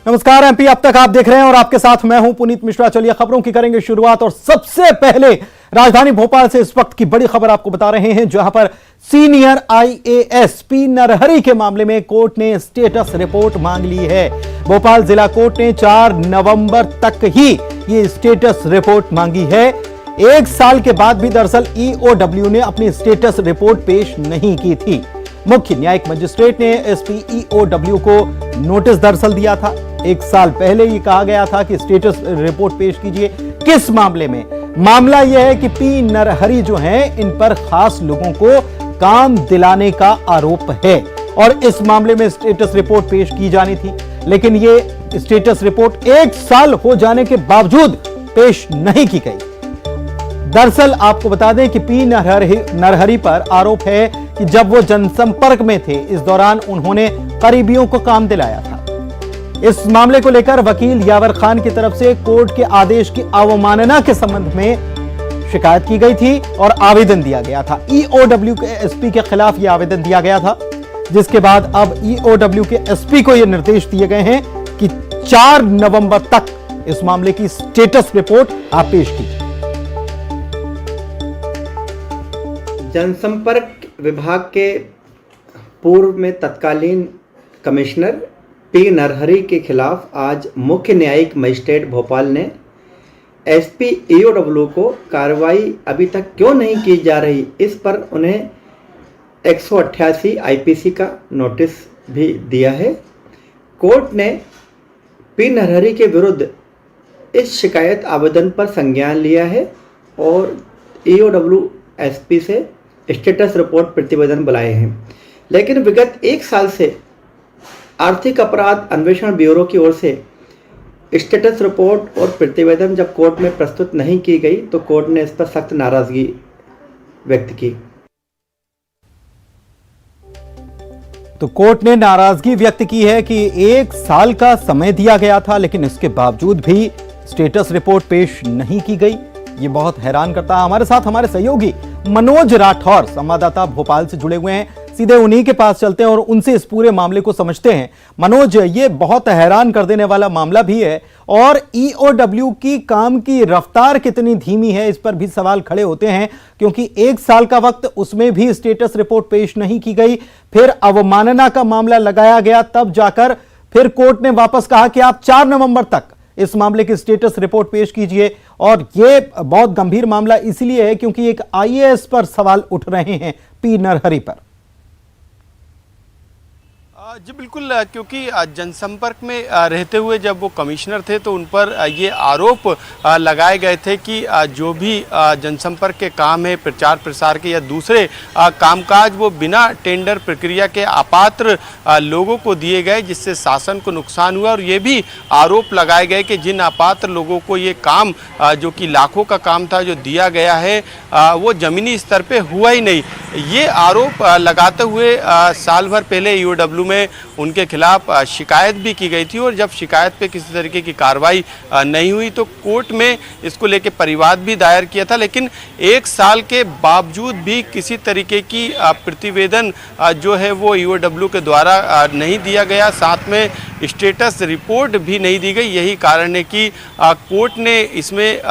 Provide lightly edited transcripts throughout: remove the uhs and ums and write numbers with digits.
नमस्कार एमपी अब तक आप देख रहे हैं और आपके साथ मैं हूं पुनीत मिश्रा। चलिए खबरों की करेंगे शुरुआत और सबसे पहले राजधानी भोपाल से इस वक्त की बड़ी खबर आपको बता रहे हैं, जहां पर सीनियर आईएएस पी नरहरि के मामले में कोर्ट ने स्टेटस रिपोर्ट मांग ली है। भोपाल जिला कोर्ट ने 4 नवंबर तक ही ये स्टेटस रिपोर्ट मांगी है। 1 साल के बाद भी दरअसल ईओडब्ल्यू ने अपनी स्टेटस रिपोर्ट पेश नहीं की थी। मुख्य न्यायिक मजिस्ट्रेट ने एसपी ईओडब्ल्यू को नोटिस दरअसल दिया था। 1 साल पहले ये कहा गया था कि स्टेटस रिपोर्ट पेश कीजिए। किस मामले में? मामला यह है कि पी नरहरि जो हैं, इन पर खास लोगों को काम दिलाने का आरोप है और इस मामले में स्टेटस रिपोर्ट पेश की जानी थी, लेकिन ये स्टेटस रिपोर्ट 1 साल हो जाने के बावजूद पेश नहीं की गई। दरअसल आपको बता दें कि पी नरहरि पर आरोप है कि जब वो जनसंपर्क में थे, इस दौरान उन्होंने करीबियों को काम दिलाया था। इस मामले को लेकर वकील यावर खान की तरफ से कोर्ट के आदेश की अवमानना के संबंध में शिकायत की गई थी और आवेदन दिया गया था। ईओडब्ल्यू के एसपी के खिलाफ यह आवेदन दिया गया था, जिसके बाद अब ईओडब्ल्यू के एसपी को यह निर्देश दिए गए हैं कि 4 नवंबर तक इस मामले की स्टेटस रिपोर्ट आप पेश कीजिए। जनसंपर्क विभाग के पूर्व में तत्कालीन कमिश्नर पी नरहरि के खिलाफ आज मुख्य न्यायिक मजिस्ट्रेट भोपाल ने एसपी ईओडब्ल्यू को कार्रवाई अभी तक क्यों नहीं की जा रही, इस पर उन्हें 188 आईपीसी का नोटिस भी दिया है। कोर्ट ने पी नरहरि के विरुद्ध इस शिकायत आवेदन पर संज्ञान लिया है और ईओडब्ल्यू एसपी से स्टेटस रिपोर्ट प्रतिवेदन बुलाए हैं, लेकिन विगत 1 साल से आर्थिक अपराध अन्वेषण ब्यूरो की ओर से स्टेटस रिपोर्ट और प्रतिवेदन जब कोर्ट में प्रस्तुत नहीं की गई तो कोर्ट ने इस पर सख्त नाराजगी व्यक्त की। तो कोर्ट ने नाराजगी व्यक्त की है कि 1 साल का समय दिया गया था, लेकिन इसके बावजूद भी स्टेटस रिपोर्ट पेश नहीं की गई। ये बहुत हैरान करता है। हमारे साथ हमारे सहयोगी मनोज राठौर संवाददाता भोपाल से जुड़े हुए हैं, सीधे उन्हीं के पास चलते हैं और उनसे इस पूरे मामले को समझते हैं। मनोज, ये बहुत हैरान कर देने वाला मामला भी है और ईओडब्ल्यू की काम की रफ्तार कितनी धीमी है, इस पर भी सवाल खड़े होते हैं, क्योंकि 1 साल का वक्त, उसमें भी स्टेटस रिपोर्ट पेश नहीं की गई। फिर अवमानना का मामला लगाया गया, तब जाकर फिर कोर्ट ने वापस कहा कि आप 4 नवंबर तक इस मामले की स्टेटस रिपोर्ट पेश कीजिए। और यह बहुत गंभीर मामला इसलिए है क्योंकि एक आईएएस पर सवाल उठ रहे हैं पी नरहरि पर। जी बिल्कुल, क्योंकि जनसंपर्क में रहते हुए जब वो कमिश्नर थे तो उन पर ये आरोप लगाए गए थे कि जो भी जनसंपर्क के काम है, प्रचार प्रसार के या दूसरे कामकाज, वो बिना टेंडर प्रक्रिया के अपात्र लोगों को दिए गए, जिससे शासन को नुकसान हुआ। और ये भी आरोप लगाए गए कि जिन अपात्र लोगों को ये काम, जो कि लाखों का काम था, जो दिया गया है, वो ज़मीनी स्तर पे हुआ ही नहीं। ये आरोप लगाते हुए साल भर पहले ईओडब्ल्यू में उनके खिलाफ शिकायत भी की गई थी और जब शिकायत पे किसी तरीके की कार्रवाई नहीं हुई तो कोर्ट में इसको लेके परिवाद भी दायर किया था, लेकिन 1 साल के बावजूद भी किसी तरीके की प्रतिवेदन जो है वो ईओडब्ल्यू के द्वारा नहीं दिया गया, साथ में स्टेटस रिपोर्ट भी नहीं दी गई। यही कारण है कि कोर्ट ने इसमें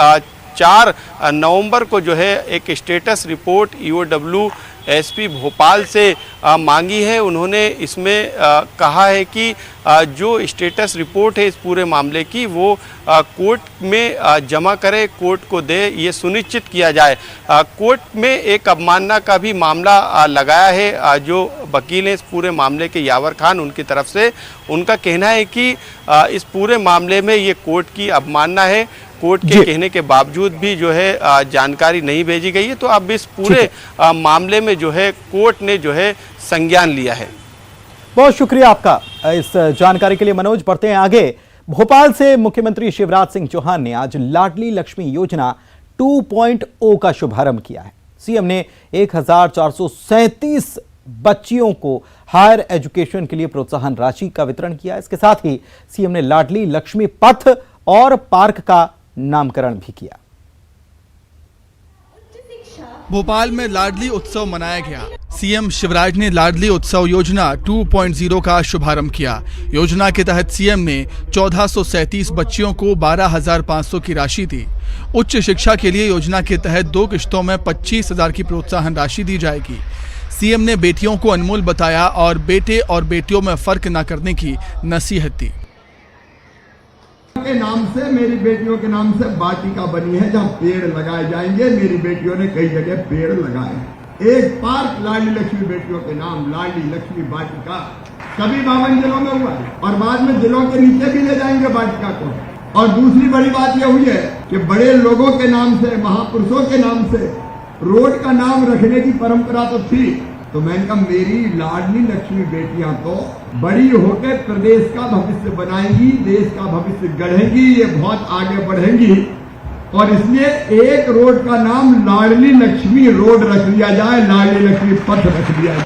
4 नवंबर को जो है एक status report EOW SP Bhopal से मांगी है। उन्होंने इसमें कहा है कि जो स्टेटस रिपोर्ट है इस पूरे मामले की, वो कोर्ट में जमा करे, कोर्ट को दे, ये सुनिश्चित किया जाए। कोर्ट में एक अवमानना का भी मामला लगाया है। जो वकील हैं इस पूरे मामले के यावर खान, उनकी तरफ से उनका कहना है कि इस पूरे मामले में ये कोर्ट की अवमानना है। कोर्ट के कहने के बावजूद भी जो है जानकारी नहीं भेजी गई है। तो अब इस पूरे मामले में जो है कोर्ट ने जो है संज्ञान लिया है। बहुत शुक्रिया आपका इस जानकारी के लिए मनोज। बढ़ते हैं आगे। भोपाल से मुख्यमंत्री शिवराज सिंह चौहान ने आज लाडली लक्ष्मी योजना 2.0 का शुभारंभ किया है। सीएम ने 1437 बच्चियों को हायर एजुकेशन के लिए प्रोत्साहन राशि का वितरण किया। इसके साथ ही सीएम ने लाडली लक्ष्मी पथ और पार्क का नामकरण भी किया। उच्च शिक्षा भोपाल में लाडली उत्सव मनाया गया। सीएम शिवराज ने लाडली उत्सव योजना 2.0 का शुभारंभ किया। योजना के तहत सीएम ने 1437 बच्चियों को 12,500 की राशि दी। उच्च शिक्षा के लिए योजना के तहत 2 किश्तों में 25,000 की प्रोत्साहन राशि दी जाएगी। सीएम ने बेटियों को अनमोल बताया और बेटे और बेटियों में फर्क न करने की नसीहत दी। के नाम से, मेरी बेटियों के नाम से वाटिका बनी है जहां पेड़ लगाए जाएंगे। मेरी बेटियों ने कई जगह पेड़ लगाए। एक पार्क लाडली लक्ष्मी बेटियों के नाम, लाडली लक्ष्मी वाटिका, सभी 52 जिलों में हुआ है और बाद में जिलों के नीचे भी ले जाएंगे वाटिका को। और दूसरी बड़ी बात यह हुई है कि बड़े लोगों के नाम से, महापुरुषों के नाम से रोड का नाम रखने की परंपरा तो थी, तो मैंने कहा मेरी लाडली लक्ष्मी बेटियां तो बड़ी होकर प्रदेश का भविष्य बनाएंगी, देश का भविष्य गढ़ेंगी, ये बहुत आगे बढ़ेंगी और इसलिए एक रोड का नाम लाडली लक्ष्मी रोड रख लिया जाए, लाडली लक्ष्मी पथ रख दिया जाए।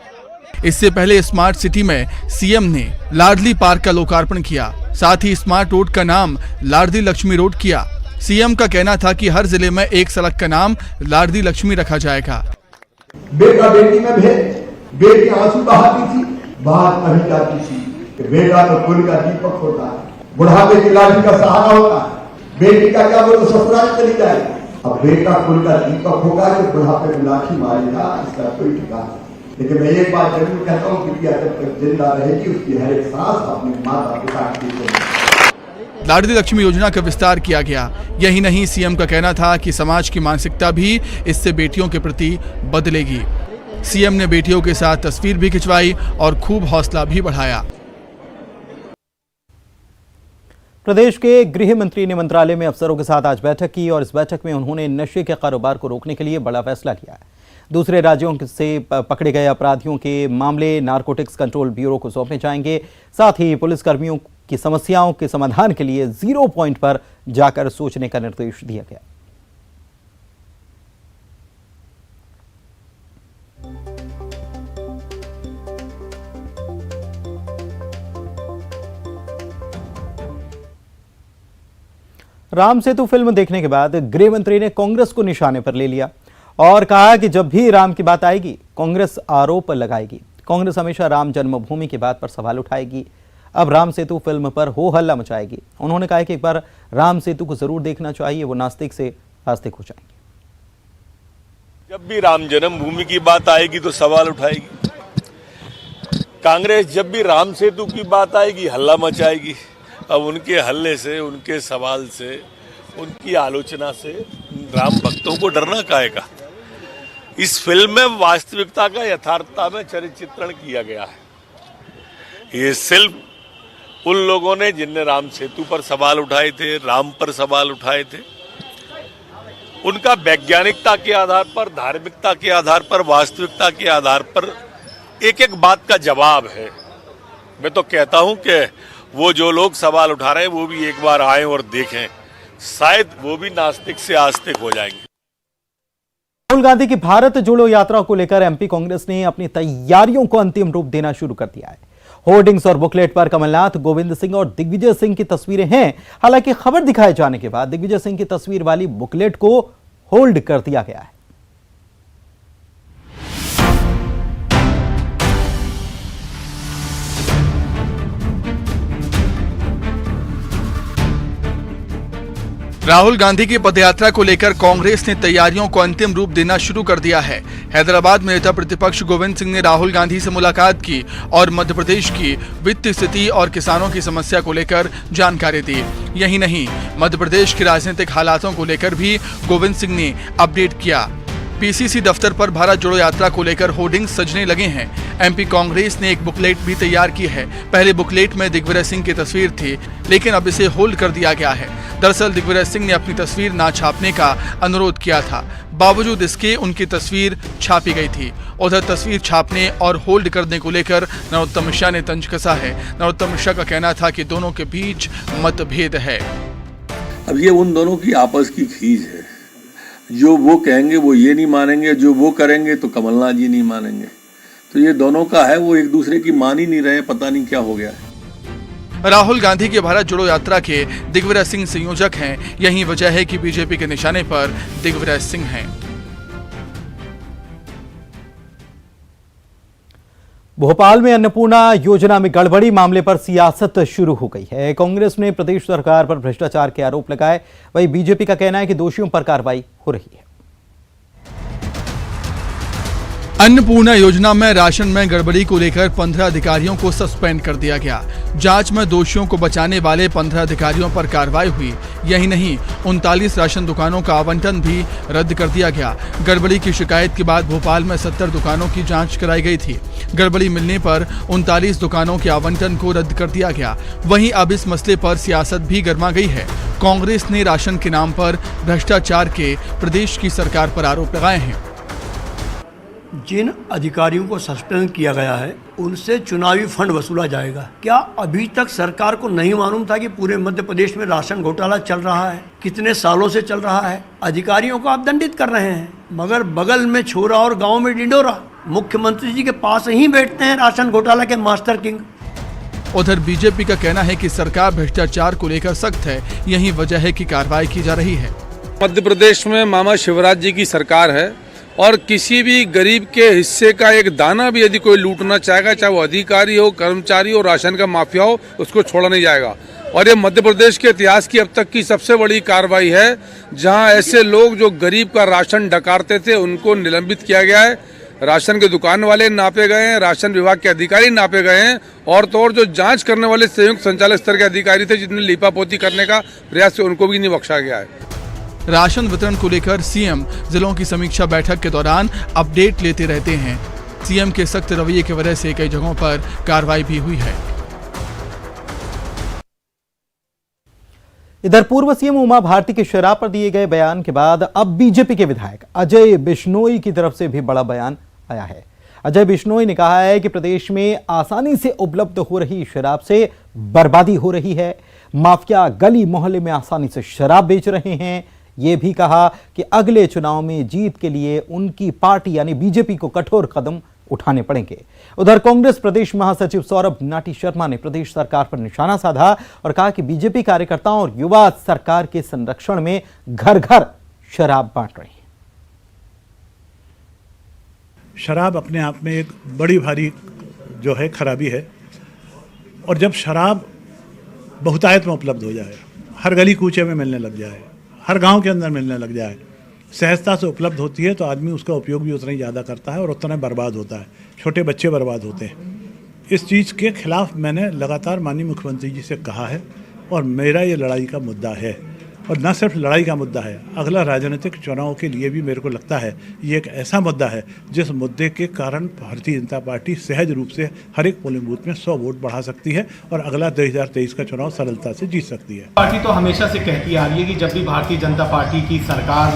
इससे पहले स्मार्ट सिटी में सीएम ने लाडली पार्क का लोकार्पण किया। साथ ही स्मार्ट रोड का नाम लाडली लक्ष्मी रोड किया। सीएम का कहना था कि हर जिले में एक सड़क का नाम लाडली लक्ष्मी रखा जाएगा। बेटा बेटी में भेद, बेटी आंसू बहाती थी, बात नहीं जाती थी। बेटा तो कुल का दीपक होता है, बुढ़ापे की लाठी का सहारा होता है। बेटी का क्या बोलो ससुराल चली जाए, अब बेटा कुल का दीपक होगा जो बुढ़ापे में लाठी मारेगा, इसका कोई ठिकाना नहीं। लेकिन मैं एक बात जरूर कहता हूँ, बिटिया जब तक जिंदा रहेगी उसकी हर एक सांस अपने माता पिता की। लाडली लक्ष्मी योजना का विस्तार किया गया। यही नहीं, सीएम का कहना था कि समाज की मानसिकता भी इससे बेटियों के प्रति बदलेगी। सीएम ने बेटियों के साथ तस्वीर भी खिंचवाई और खूब हौसला भी बढ़ाया। प्रदेश के गृह मंत्री ने मंत्रालय में अफसरों के साथ आज बैठक की और इस बैठक में उन्होंने नशे के कारोबार को रोकने के लिए बड़ा फैसला लिया है। दूसरे राज्यों से पकड़े गए अपराधियों के मामले नारकोटिक्स कंट्रोल ब्यूरो को सौंपे जाएंगे। साथ ही पुलिसकर्मियों की समस्याओं के समाधान के लिए 0 पॉइंट पर जाकर सोचने का निर्देश दिया गया। राम सेतु फिल्म देखने के बाद गृह मंत्री ने कांग्रेस को निशाने पर ले लिया और कहा कि जब भी राम की बात आएगी कांग्रेस आरोप लगाएगी। कांग्रेस हमेशा राम जन्मभूमि की बात पर सवाल उठाएगी, अब राम सेतु फिल्म पर हो हल्ला मचाएगी। उन्होंने कहा कि एक बार राम सेतु को जरूर देखना चाहिए, वो नास्तिक से आस्तिक हो जाएंगे। जब भी राम जन्मभूमि की बात आएगी तो सवाल उठाएगी। कांग्रेस जब भी राम सेतु की बात आएगी हल्ला मचाएगी। अब उनके हल्ले से, उनके सवाल से, उनकी आलोचना से राम भक्तों को डरना काहे का। इस फिल्म में वास्तविकता का यथार्थता में चित्रण किया गया है। ये सिर्फ उन लोगों ने जिनने राम सेतु पर सवाल उठाए थे, राम पर सवाल उठाए थे, उनका वैज्ञानिकता के आधार पर, धार्मिकता के आधार पर, वास्तविकता के आधार पर एक एक बात का जवाब है। मैं तो कहता हूं कि वो जो लोग सवाल उठा रहे हैं वो भी एक बार आए और देखें, शायद वो भी नास्तिक से आस्तिक हो जाएंगे। राहुल गांधी की भारत जोड़ो यात्रा को लेकर एमपी कांग्रेस ने अपनी तैयारियों को अंतिम रूप देना शुरू कर दिया है। होर्डिंग्स और बुकलेट पर कमलनाथ, गोविंद सिंह और दिग्विजय सिंह की तस्वीरें हैं। हालांकि खबर दिखाए जाने के बाद दिग्विजय सिंह की तस्वीर वाली बुकलेट को होल्ड कर दिया गया है। राहुल गांधी की पदयात्रा को लेकर कांग्रेस ने तैयारियों को अंतिम रूप देना शुरू कर दिया है। हैदराबाद में नेता प्रतिपक्ष गोविंद सिंह ने राहुल गांधी से मुलाकात की और मध्य प्रदेश की वित्तीय स्थिति और किसानों की समस्या को लेकर जानकारी दी। यही नहीं, मध्य प्रदेश के राजनीतिक हालातों को लेकर भी गोविंद सिंह ने अपडेट किया। पीसीसी दफ्तर पर भारत जोड़ो यात्रा को लेकर होर्डिंग्स सजने लगे हैं। एमपी कांग्रेस ने एक बुकलेट भी तैयार की है। पहले बुकलेट में दिग्विजय सिंह की तस्वीर थी, लेकिन अब इसे होल्ड कर दिया गया है। दरअसल दिग्विजय सिंह ने अपनी तस्वीर ना छापने का अनुरोध किया था, बावजूद इसके उनकी तस्वीर छापी गई थी। उधर तस्वीर छापने और होल्ड करने को लेकर नरोत्तम मिश्रा ने तंज कसा है। नरोत्तम मिश्रा का कहना था कि दोनों के बीच मतभेद है। अब ये उन दोनों की आपस की खींच है। जो वो कहेंगे वो ये नहीं मानेंगे, जो वो करेंगे तो कमलनाथ जी नहीं मानेंगे। तो ये दोनों का है, वो एक दूसरे की मान ही नहीं रहे, पता नहीं क्या हो गया है। राहुल गांधी के भारत जोड़ो यात्रा के दिग्विजय सिंह संयोजक हैं। यही वजह है कि बीजेपी के निशाने पर दिग्विजय सिंह हैं। भोपाल में अन्नपूर्णा योजना में गड़बड़ी मामले पर सियासत शुरू हो गई है। कांग्रेस ने प्रदेश सरकार पर भ्रष्टाचार के आरोप लगाए। वहीं बीजेपी का कहना है कि दोषियों पर कार्रवाई हो रही है। अन्नपूर्णा योजना में राशन में गड़बड़ी को लेकर 15 अधिकारियों को सस्पेंड कर दिया गया। जांच में दोषियों को बचाने वाले 15 अधिकारियों पर कार्रवाई हुई। यही नहीं, 39 राशन दुकानों का आवंटन भी रद्द कर दिया गया। गड़बड़ी की शिकायत के बाद भोपाल में 70 दुकानों की जांच कराई गई थी। गड़बड़ी मिलने पर 39 दुकानों के आवंटन को रद्द कर दिया गया। वहीं अब इस मसले पर सियासत भी गर्मा गई है। कांग्रेस ने राशन के नाम पर भ्रष्टाचार के प्रदेश की सरकार पर आरोप लगाए हैं। जिन अधिकारियों को सस्पेंड किया गया है उनसे चुनावी फंड वसूला जाएगा। क्या अभी तक सरकार को नहीं मालूम था कि पूरे मध्य प्रदेश में राशन घोटाला चल रहा है, कितने सालों से चल रहा है? अधिकारियों को आप दंडित कर रहे हैं, मगर बगल में छोरा और गांव में डिंडोरा। मुख्यमंत्री जी के पास ही बैठते हैं राशन घोटाला के मास्टर किंग। उधर बीजेपी का कहना है कि सरकार भ्रष्टाचार को लेकर सख्त है, यही वजह है कि कार्रवाई की जा रही है। मध्य प्रदेश में मामा शिवराज जी की सरकार है और किसी भी गरीब के हिस्से का एक दाना भी यदि कोई लूटना चाहेगा, चाहे वो अधिकारी हो, कर्मचारी हो, राशन का माफिया हो, उसको छोड़ा नहीं जाएगा। और ये मध्य प्रदेश के इतिहास की अब तक की सबसे बड़ी कार्रवाई है, जहां ऐसे लोग जो गरीब का राशन डकारते थे उनको निलंबित किया गया है। राशन के दुकान वाले नापे गए हैं, राशन विभाग के अधिकारी नापे गए हैं, और तो और जो जांच करने वाले संयुक्त संचालक स्तर के अधिकारी थे जिन्हें लीपापोती करने का प्रयास किया, उनको भी नहीं बख्शा गया है। राशन वितरण को लेकर सीएम जिलों की समीक्षा बैठक के दौरान अपडेट लेते रहते हैं। सीएम के सख्त रवैये की वजह से कई जगहों पर कार्रवाई भी हुई है। इधर पूर्व सीएम उमा भारती के शराब पर दिए गए बयान के बाद अब बीजेपी के विधायक अजय बिश्नोई की तरफ से भी बड़ा बयान आया है। अजय बिश्नोई ने कहा है कि प्रदेश में आसानी से उपलब्ध हो रही शराब से बर्बादी हो रही है। माफिया गली मोहल्ले में आसानी से शराब बेच रहे हैं। ये भी कहा कि अगले चुनाव में जीत के लिए उनकी पार्टी यानी बीजेपी को कठोर कदम उठाने पड़ेंगे। उधर कांग्रेस प्रदेश महासचिव सौरभ नाटी शर्मा ने प्रदेश सरकार पर निशाना साधा और कहा कि बीजेपी कार्यकर्ताओं और युवा सरकार के संरक्षण में घर घर शराब बांट रहे हैं। शराब अपने आप में एक बड़ी भारी जो है खराबी है, और जब शराब बहुतायत में उपलब्ध हो जाए, हर गली कूचे में मिलने लग जाए, हर गांव के अंदर मिलने लग जाए, सहजता से उपलब्ध होती है, तो आदमी उसका उपयोग भी उतना ही ज़्यादा करता है और उतना बर्बाद होता है। छोटे बच्चे बर्बाद होते हैं। इस चीज़ के खिलाफ मैंने लगातार माननीय मुख्यमंत्री जी से कहा है, और मेरा ये लड़ाई का मुद्दा है। और न सिर्फ लड़ाई का मुद्दा है, अगला राजनीतिक चुनाव के लिए भी मेरे को लगता है ये एक ऐसा मुद्दा है जिस मुद्दे के कारण भारतीय जनता पार्टी सहज रूप से हर एक पोलिंग बूथ में 100 वोट बढ़ा सकती है और अगला 2023 का चुनाव सरलता से जीत सकती है। पार्टी तो हमेशा से कहती आ रही है कि जब भी भारतीय जनता पार्टी की सरकार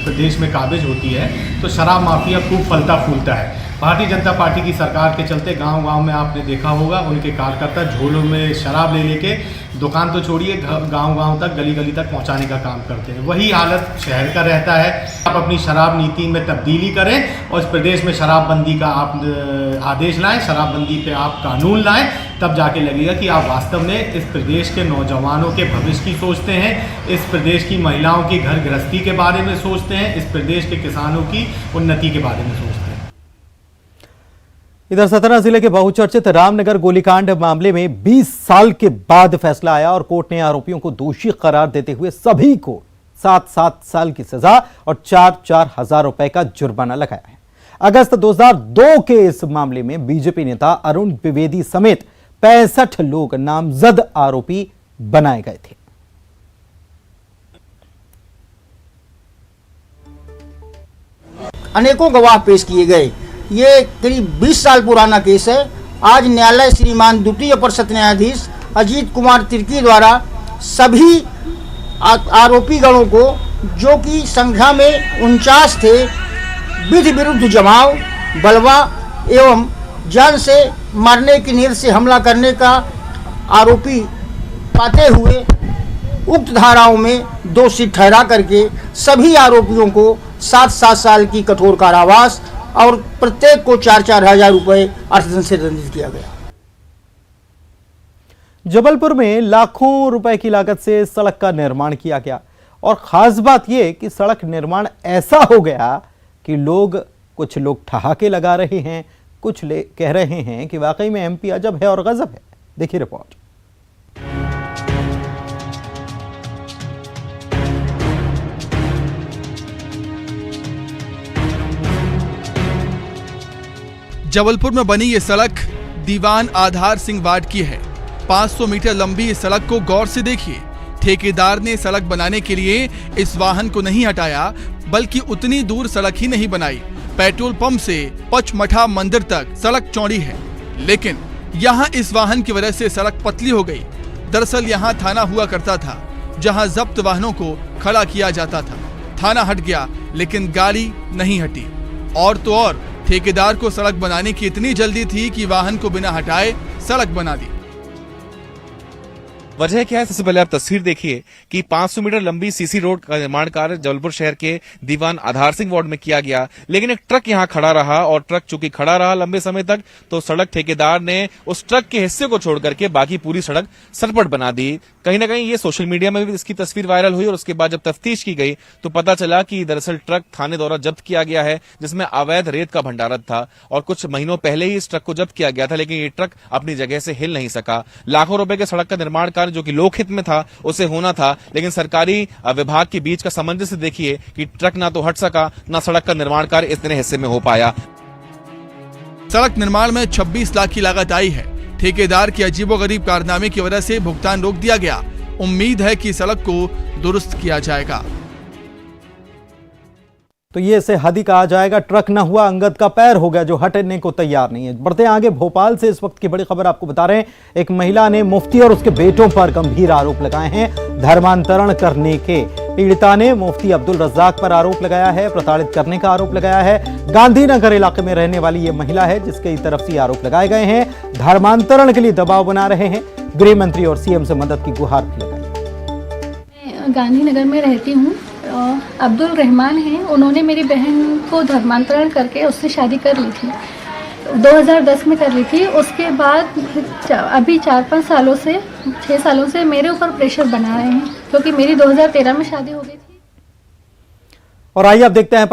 प्रदेश में काबिज होती है तो शराब माफिया खूब फलता फूलता है। भारतीय जनता पार्टी की सरकार के चलते गांव-गांव में आपने देखा होगा उनके कार्यकर्ता झोलों में शराब ले लेके दुकान तो छोड़िए गांव-गांव तक गली-गली तक पहुंचाने का काम करते हैं। वही हालत शहर का रहता है। आप अपनी शराब नीति में तब्दीली करें और इस प्रदेश में शराबबंदी का आप आदेश लाएं, शराबबंदी पे आप कानून लाएं, तब जाके लगेगा कि आप वास्तव में इस प्रदेश के नौजवानों के भविष्य की सोचते हैं, इस प्रदेश की महिलाओं की घर गृहस्थी के बारे में सोचते हैं, इस प्रदेश के किसानों की उन्नति के बारे में सोचते हैं। इधर सतना जिले के बहुचर्चित रामनगर गोलीकांड मामले में 20 साल के बाद फैसला आया और कोर्ट ने आरोपियों को दोषी करार देते हुए सभी को 7-7 साल की सजा और 4-4 हजार रुपए का जुर्माना लगाया है। अगस्त 2002 के इस मामले में बीजेपी नेता अरुण द्विवेदी समेत 65 लोग नामजद आरोपी बनाए गए थे। अनेकों गवाह पेश किए गए। ये करीब 20 साल पुराना केस है। आज न्यायालय श्रीमान द्वितीय परिषद न्यायाधीश अजीत कुमार तिर्की द्वारा सभी आरोपी गणों को, जो कि संख्या में 49 थे, विधि विरुद्ध जमाव, बलवा एवं जान से मारने की नीयत से हमला करने का आरोपी पाते हुए उक्त धाराओं में दोषी ठहरा करके सभी आरोपियों को 7-7 साल की कठोर कारावास और प्रत्येक को 4-4 हजार रुपए अर्थदंड से दंडित किया गया। जबलपुर में लाखों रुपए की लागत से सड़क का निर्माण किया गया और खास बात यह कि सड़क निर्माण ऐसा हो गया कि कुछ लोग ठहाके लगा रहे हैं, कुछ कह रहे हैं कि वाकई में एमपी अजब है और गजब है। देखिए रिपोर्ट। जबलपुर में बनी ये सड़क दीवान आधार सिंह वार्ड की है। 500 मीटर लंबी इस सड़क को गौर से देखिए। ठेकेदार ने सड़क बनाने के लिए इस वाहन को नहीं हटाया, बल्कि उतनी दूर सड़क ही नहीं बनाई। पेट्रोल पंप से पचमढ़ा मंदिर तक सड़क चौड़ी है, लेकिन यहाँ इस वाहन की वजह से सड़क पतली हो गई। दरअसल यहाँ थाना हुआ करता था, जहाँ जब्त वाहनों को खड़ा किया जाता था। थाना हट गया, लेकिन गाड़ी नहीं हटी। और तो और ठेकेदार को सड़क बनाने की इतनी जल्दी थी कि वाहन को बिना हटाए सड़क बना दी। वजह क्या है? सबसे पहले आप तस्वीर देखिए कि 500 मीटर लंबी सीसी रोड का निर्माण कार्य जबलपुर शहर के दीवान आधार सिंह वार्ड में किया गया, लेकिन एक ट्रक यहां खड़ा रहा और ट्रक चूंकि खड़ा रहा लंबे समय तक, तो सड़क ठेकेदार ने उस ट्रक के हिस्से को छोड़ करके बाकी पूरी सड़क सरपट बना दी। कहीं ना कहीं ये सोशल मीडिया में भी इसकी तस्वीर वायरल हुई और उसके बाद जब तफ्तीश की गई तो पता चला कि दरअसल ट्रक थाने द्वारा जब्त किया गया है, जिसमें अवैध रेत का भंडारण था और कुछ महीनों पहले ही इस ट्रक को जब्त किया गया था, लेकिन ये ट्रक अपनी जगह से हिल नहीं सका। लाखों रुपए के सड़क का निर्माण कार्य जो कि लोकहित में था उसे होना था, लेकिन सरकारी विभाग के बीच का सामंजस्य देखिए कि ट्रक ना तो हट सका, ना सड़क का निर्माण कार्य इतने हिस्से में हो पाया। सड़क निर्माण में 26 लाख की लागत आई है। ठेकेदार के अजीबोगरीब कारनामे की वजह से भुगतान रोक दिया गया। उम्मीद है कि सड़क को दुरुस्त किया जाएगा। तो ये इसे हद ही कहा जाएगा। ट्रक न हुआ अंगद का पैर हो गया, जो हटने को तैयार नहीं है। बढ़ते हैं आगे। भोपाल से इस वक्त की बड़ी खबर आपको बता रहे हैं। एक महिला ने मुफ्ती और उसके बेटों पर गंभीर आरोप लगाए हैं धर्मांतरण करने के। पीड़िता ने मुफ्ती अब्दुल रज्जाक पर आरोप लगाया है, प्रताड़ित करने का आरोप लगाया है। गांधीनगर इलाके में रहने वाली ये महिला है जिसकी तरफ से आरोप लगाए गए हैं। धर्मांतरण के लिए दबाव बना रहे हैं। गृह मंत्री और सीएम से मदद की गुहार भी लगाई। गांधीनगर में रहती हूँ। अब्दुल रहमान हैं, उन्होंने मेरी बहन को धर्मांतरण करके उससे शादी कर ली थी। 2010 में कर ली थी। उसके बाद अभी 4-5 सालों से 6 सालों से मेरे ऊपर प्रेशर बना रहे हैं, क्योंकि मेरी 2013 में शादी हो गई थी। और आइए अब देखते हैं